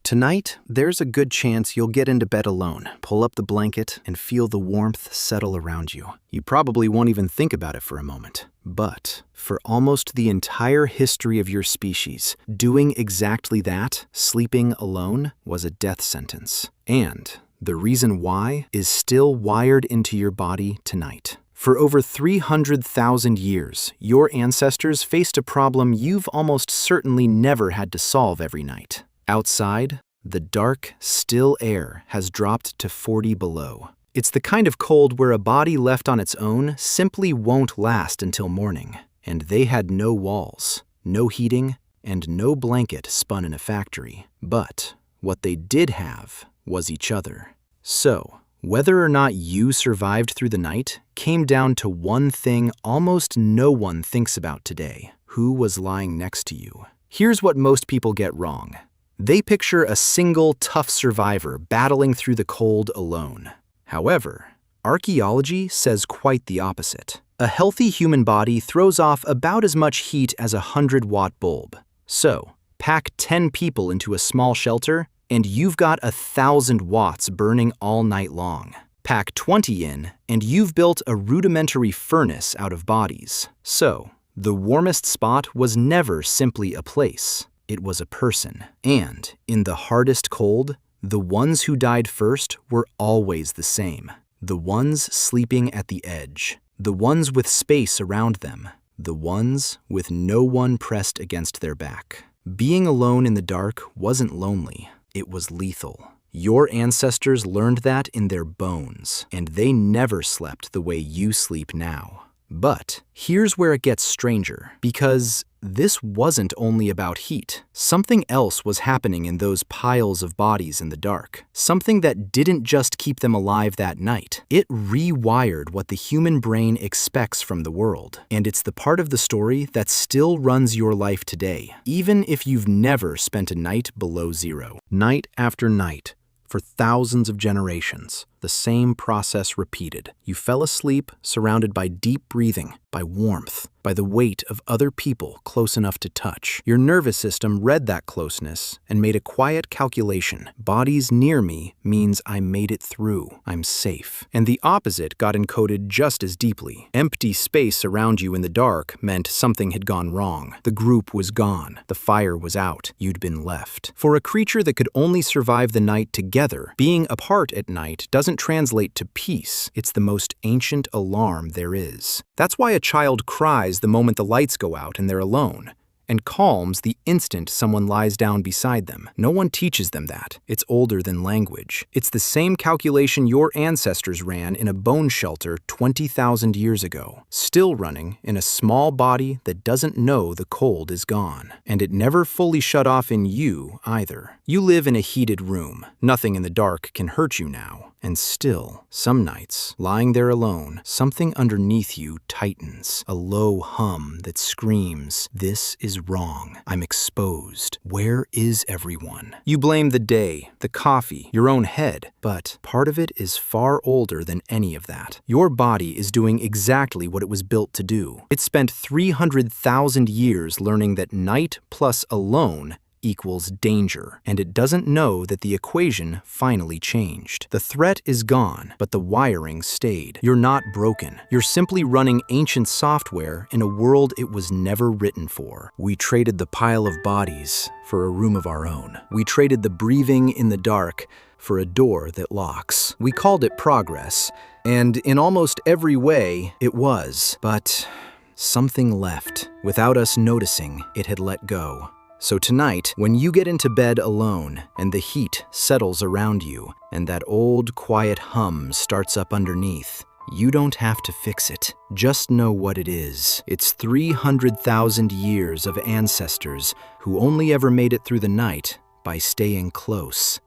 Tonight, there's a good chance you'll get into bed alone, pull up the blanket, and feel the warmth settle around you. You probably won't even think about it for a moment. But for almost the entire history of your species, doing exactly that, sleeping alone, was a death sentence. And the reason why is still wired into your body tonight. For over 300,000 years, your ancestors faced a problem you've almost certainly never had to solve every night. Outside, the dark, still air has dropped to 40 below. It's the kind of cold where a body left on its own simply won't last until morning. And they had no walls, no heating, and no blanket spun in a factory. But what they did have was each other. So, whether or not you survived through the night came down to one thing almost no one thinks about today: who was lying next to you. Here's what most people get wrong. They picture a single, tough survivor battling through the cold alone. However, archaeology says quite the opposite. A healthy human body throws off about as much heat as a 100-watt bulb. So, pack 10 people into a small shelter, and you've got 1,000 watts burning all night long. Pack 20 in, and you've built a rudimentary furnace out of bodies. So, the warmest spot was never simply a place. It was a person. And in the hardest cold, the ones who died first were always the same. The ones sleeping at the edge. The ones with space around them. The ones with no one pressed against their back. Being alone in the dark wasn't lonely. It was lethal. Your ancestors learned that in their bones, and they never slept the way you sleep now. But here's where it gets stranger, because this wasn't only about heat. Something else was happening in those piles of bodies in the dark. Something that didn't just keep them alive that night. It rewired what the human brain expects from the world. And it's the part of the story that still runs your life today, even if you've never spent a night below zero. Night after night, for thousands of generations, the same process repeated. You fell asleep surrounded by deep breathing, by warmth, by the weight of other people close enough to touch. Your nervous system read that closeness and made a quiet calculation. Bodies near me means I made it through. I'm safe. And the opposite got encoded just as deeply. Empty space around you in the dark meant something had gone wrong. The group was gone. The fire was out. You'd been left. For a creature that could only survive the night together, being apart at night doesn't translate to peace. It's the most ancient alarm there is. That's why a child cries the moment the lights go out and they're alone, and calms the instant someone lies down beside them. No one teaches them that. It's older than language. It's the same calculation your ancestors ran in a bone shelter 20,000 years ago, still running in a small body that doesn't know the cold is gone. And it never fully shut off in you either. You live in a heated room. Nothing in the dark can hurt you now. And still, some nights, lying there alone, something underneath you tightens, a low hum that screams, "This is wrong. I'm exposed. Where is everyone?" You blame the day, the coffee, your own head, but part of it is far older than any of that. Your body is doing exactly what it was built to do. It spent 300,000 years learning that night plus alone equals danger, and it doesn't know that the equation finally changed. The threat is gone, but the wiring stayed. You're not broken. You're simply running ancient software in a world it was never written for. We traded the pile of bodies for a room of our own. We traded the breathing in the dark for a door that locks. We called it progress, and in almost every way, it was. But something left. Without us noticing, it had let go. So tonight, when you get into bed alone and the heat settles around you and that old quiet hum starts up underneath, you don't have to fix it. Just know what it is. It's 300,000 years of ancestors who only ever made it through the night by staying close,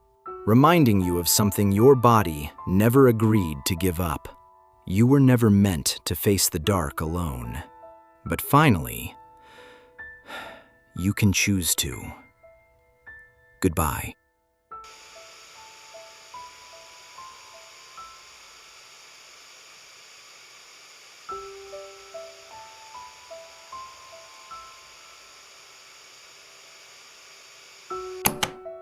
reminding you of something your body never agreed to give up. You were never meant to face the dark alone. But finally, you can choose to. Goodbye.